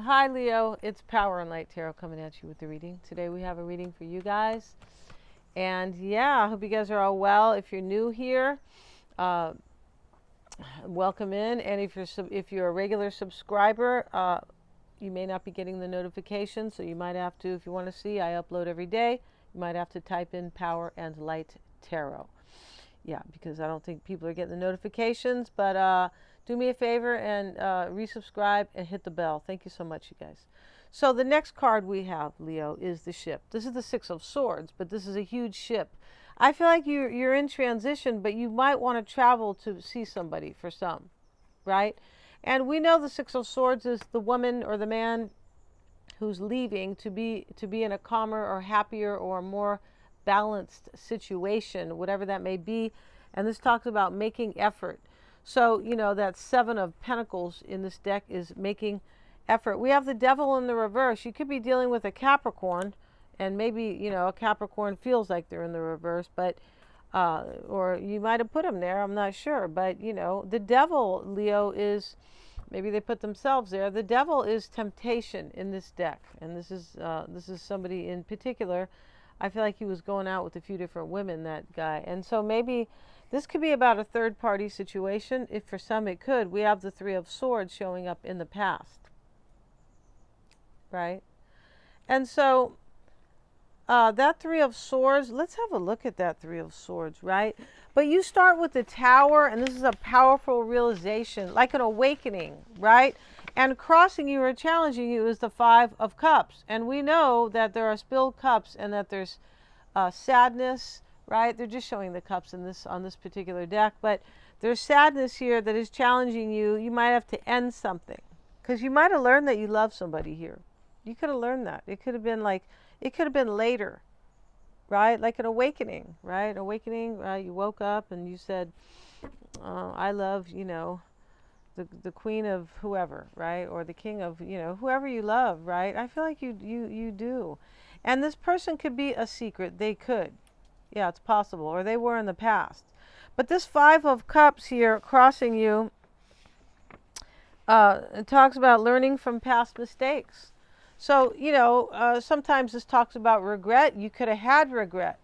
Hi, Leo. It's Power and Light Tarot coming at you with the reading. Today we have a reading for you guys. And yeah, I hope you guys are all well. If you're new here, uh, welcome in. And if you're a regular subscriber, you may not be getting the notifications. So you might have to, if you want to see, I upload every day. You might have to type in Power and Light Tarot. Yeah, because I don't think people are getting the notifications. But do me a favor and resubscribe and hit the bell. Thank you so much, you guys. So the next card we have, Leo, is the ship. This is the Six of Swords, but this is a huge ship. I feel like you're in transition, but you might want to travel to see somebody for some, right? And we know the Six of Swords is the woman or the man who's leaving to be in a calmer or happier or more balanced situation, whatever that may be. And this talks about making effort. So, that Seven of Pentacles in this deck is making effort. We have the Devil in the reverse. You could be dealing with a Capricorn, and maybe, a Capricorn feels like they're in the reverse, but or you might have put them there, I'm not sure. But, the Devil, Leo, is, maybe they put themselves there. The Devil is temptation in this deck, and this is somebody in particular. I feel like he was going out with a few different women, that guy. And so maybe this could be about a third party situation. If for some it could. We have the Three of Swords showing up in the past, right? And so that Three of Swords, let's have a look at that Three of Swords, right? But you start with the Tower, and this is a powerful realization, like an awakening, right? And crossing you or challenging you is the Five of Cups. And we know that there are spilled cups and that there's sadness, right? They're just showing the cups on this particular deck. But there's sadness here that is challenging you. You might have to end something. Because you might have learned that you love somebody here. You could have learned that. It could have been later, right? Like an awakening, right? Awakening, right? You woke up and you said, I love, the queen of whoever, right? Or the king of, whoever you love, right? I feel like you do. And this person could be a secret. They could. Yeah, it's possible. Or they were in the past. But this Five of Cups here crossing you, it talks about learning from past mistakes. So, sometimes this talks about regret. You could have had regret.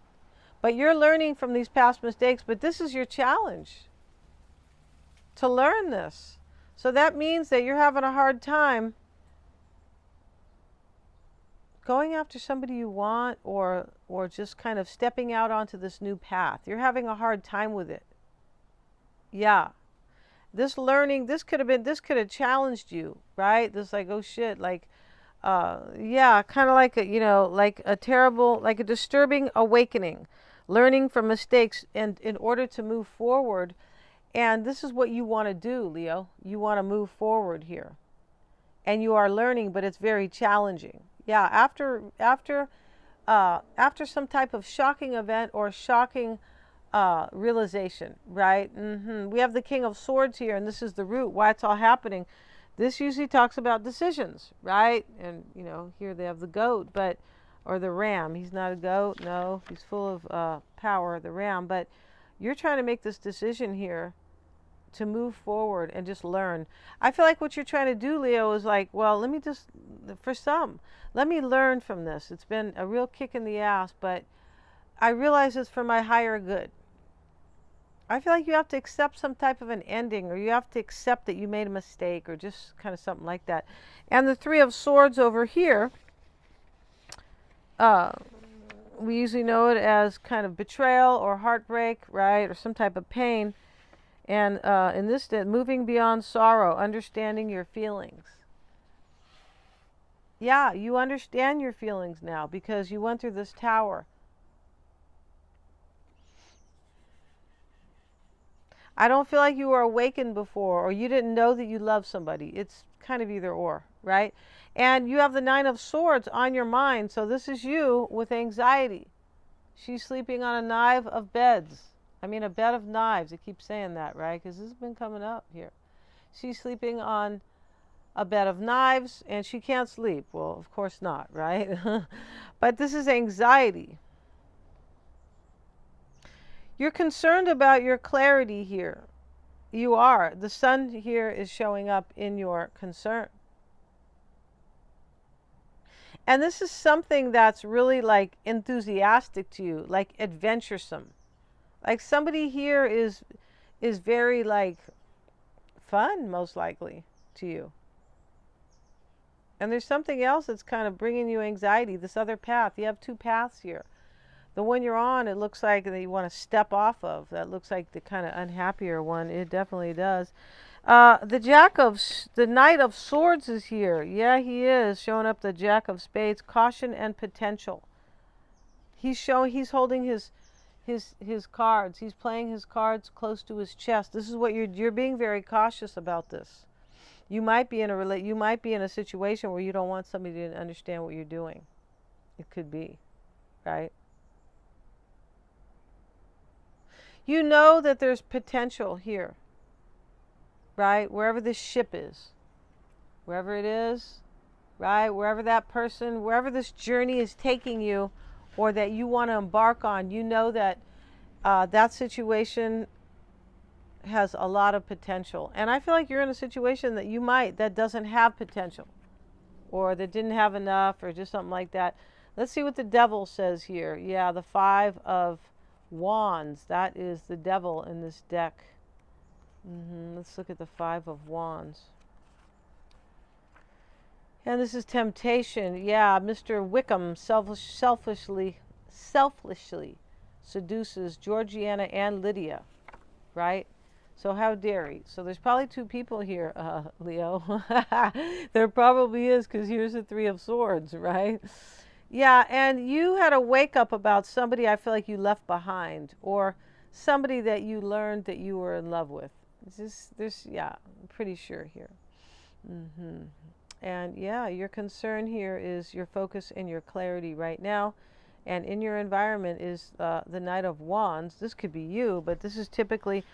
But you're learning from these past mistakes. But this is your challenge, to learn this. So that means that you're having a hard time going after somebody you want, or just kind of stepping out onto this new path. You're having a hard time with it. Yeah. This learning, this could have challenged you, right? This, like, oh shit, like, yeah, kind of like like a terrible, like a disturbing awakening, learning from mistakes, and in order to move forward. And this is what you want to do, Leo. You want to move forward here, and you are learning, but it's very challenging. Yeah, after some type of shocking event or shocking realization, right? We have the King of Swords here, and this is the root why it's all happening. This usually talks about decisions, right? And here they have the goat, or the ram. He's not a goat, no. He's full of power, the ram. But you're trying to make this decision here to move forward and just learn. I feel like what you're trying to do, Leo, is like, well, let me learn from this. It's been a real kick in the ass, but I realize it's for my higher good. I feel like you have to accept some type of an ending, or you have to accept that you made a mistake, or just kind of something like that. And the Three of Swords over here, we usually know it as kind of betrayal or heartbreak, right? Or some type of pain. And in this, moving beyond sorrow, understanding your feelings. Yeah, you understand your feelings now because you went through this tower. I don't feel like you were awakened before, or you didn't know that you love somebody. It's kind of either or, right? And you have the Nine of Swords on your mind. So this is you with anxiety. She's sleeping on a knife of beds. I mean, a bed of knives. I keep saying that, right? Because this has been coming up here. She's sleeping on a bed of knives, and she can't sleep. Well, of course not, right? But this is anxiety. You're concerned about your clarity here. You are. The sun here is showing up in your concern. And this is something that's really like enthusiastic to you, like adventuresome. Like somebody here is very like fun, most likely, to you. And there's something else that's kind of bringing you anxiety, this other path. You have two paths here. The one you're on, it looks like that you want to step off of. That looks like the kind of unhappier one. It definitely does. The Knight of Swords is here. Yeah, he is showing up. The Jack of Spades, caution and potential. He's holding his cards. He's playing his cards close to his chest. This is what you're being very cautious about this. You might be in a situation where you don't want somebody to understand what you're doing. It could be, right? You know that there's potential here, right? Wherever this ship is, wherever it is, right? Wherever that person, wherever this journey is taking you, or that you want to embark on, you know that that situation has a lot of potential. And I feel like you're in a situation that doesn't have potential, or that didn't have enough, or just something like that. Let's see what the devil says here. Yeah, the Five of Wands. That is the devil in this deck. Let's look at the Five of Wands. And this is temptation. Yeah, Mr. Wickham selfishly seduces Georgiana and Lydia, right? So how dare he? So there's probably two people here, Leo. There probably is, because here's the Three of Swords, right? Yeah, and you had a wake up about somebody I feel like you left behind, or somebody that you learned that you were in love with. Yeah, I'm pretty sure here. And yeah, your concern here is your focus and your clarity right now. And in your environment is the Knight of Wands. This could be you, but this is typically,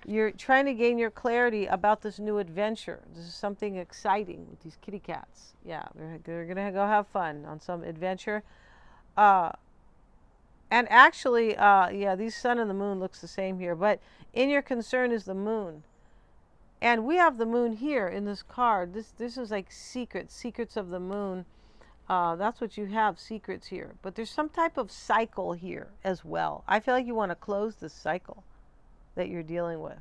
you're trying to gain your clarity about this new adventure. This is something exciting with these kitty cats. Yeah, they're going to go have fun on some adventure. And actually, yeah, these sun and the moon looks the same here. But in your concern is the moon. And we have the moon here in this card. This is like secrets of the moon. That's what you have, secrets here. But there's some type of cycle here as well. I feel like you want to close this cycle that you're dealing with.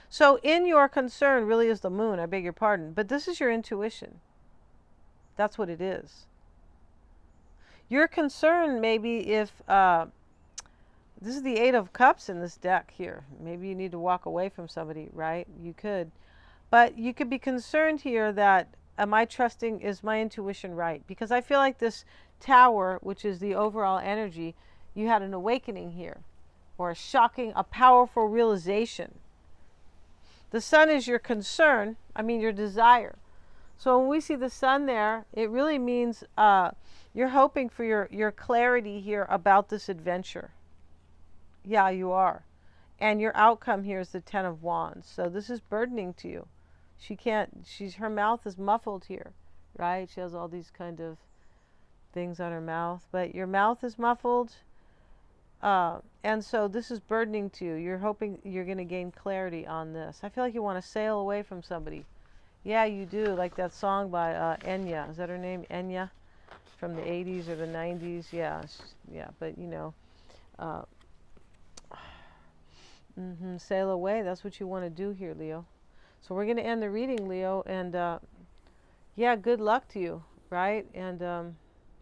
So in your concern really is the moon, I beg your pardon. But this is your intuition. That's what it is. Your concern maybe if... this is the Eight of Cups in this deck here. Maybe you need to walk away from somebody, right? You could. But you could be concerned here that, is my intuition right? Because I feel like this Tower, which is the overall energy, you had an awakening here. Or a powerful realization. The sun is your concern, your desire. So when we see the sun there, it really means you're hoping for your clarity here about this adventure. Yeah, you are. And your outcome here is the Ten of Wands. So this is burdening to you. Her mouth is muffled here, right? She has all these kind of things on her mouth. But your mouth is muffled. And so this is burdening to you. You're hoping you're going to gain clarity on this. I feel like you want to sail away from somebody. Yeah, you do. Like that song by Enya. Is that her name? Enya? From the 80s or the 90s? Yeah. Yeah, but sail away. That's what you want to do here, Leo. So we're going to end the reading, Leo. And yeah, good luck to you, right? And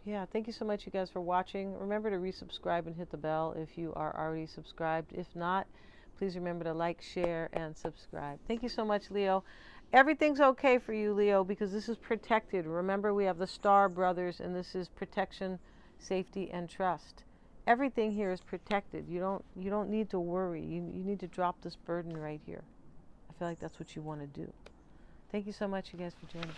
yeah, thank you so much, you guys, for watching. Remember to resubscribe and hit the bell if you are already subscribed. If not, please remember to like, share, and subscribe. Thank you so much, Leo. Everything's okay for you, Leo, because this is protected. Remember, we have the Star Brothers, and this is protection, safety, and trust. Everything here is protected. You don't need to worry. You need to drop this burden right here. I feel like that's what you want to do. Thank you so much, you guys, for joining.